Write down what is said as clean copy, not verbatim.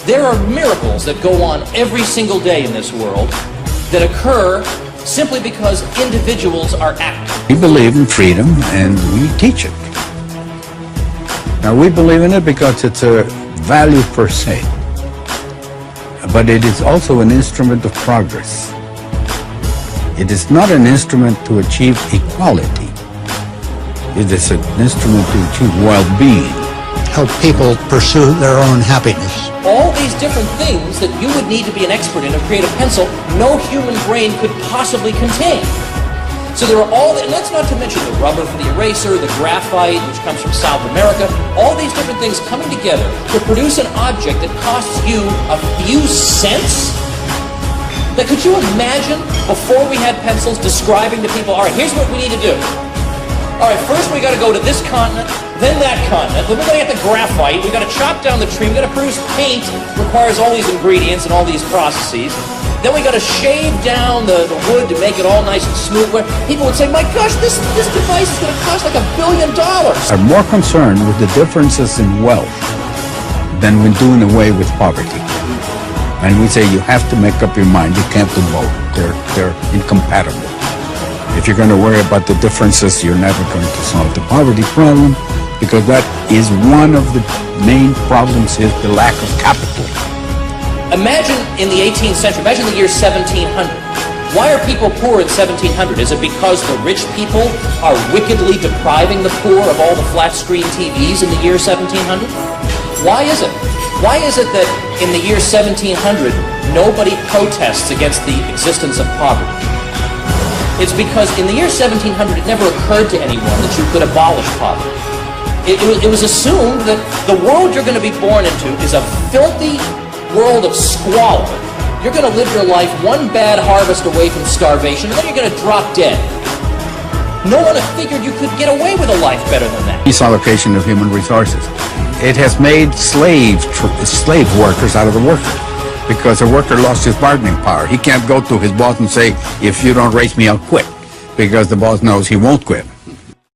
There are miracles that go on every single day in this world that occur simply because individuals are active. We believe in freedom and we teach it. Now we believe in it because it's a value per se, but it is also an instrument of progress. It is not an instrument to achieve equality. It is an instrument to achieve well-being. Help people pursue their own happiness. All these different things that you would need to be an expert in to create a pencil, no human brain could possibly contain. So there are all, and that's not to mention the rubber for the eraser, the graphite, which comes from South America, all these different things coming together to produce an object that costs you a few cents? Now, could you imagine, before we had pencils, describing to people, all right, here's what we need to do. All right, first we got to go to this continent, then that continent, then we're going to get the graphite, we got to chop down the tree, we got to produce paint, requires all these ingredients and all these processes. Then we got to shave down the wood to make it all nice and smooth. Where people would say, my gosh, this device is going to cost like $1 billion. I'm more concerned with the differences in wealth than when doing away with poverty. And we say you have to make up your mind, you can't do both. They're incompatible. If you're going to worry about the differences, you're never going to solve the poverty problem, because that is one of the main problems, is the lack of capital. Imagine in the 18th century, imagine the year 1700. Why are people poor in 1700? Is it because the rich people are wickedly depriving the poor of all the flat screen TVs in the year 1700? Why is it? Why is it that in the year 1700 nobody protests against the existence of poverty? It's because in the year 1700 it never occurred to anyone that you could abolish poverty. It was assumed that the world you're going to be born into is a filthy world of squalor. You're going to live your life one bad harvest away from starvation, and then you're going to drop dead. No one figured you could get away with a life better than that. Peace allocation of human resources. It has made slave workers out of the worker, because a worker lost his bargaining power. He can't go to his boss and say, if you don't raise me, I'll quit, because the boss knows he won't quit.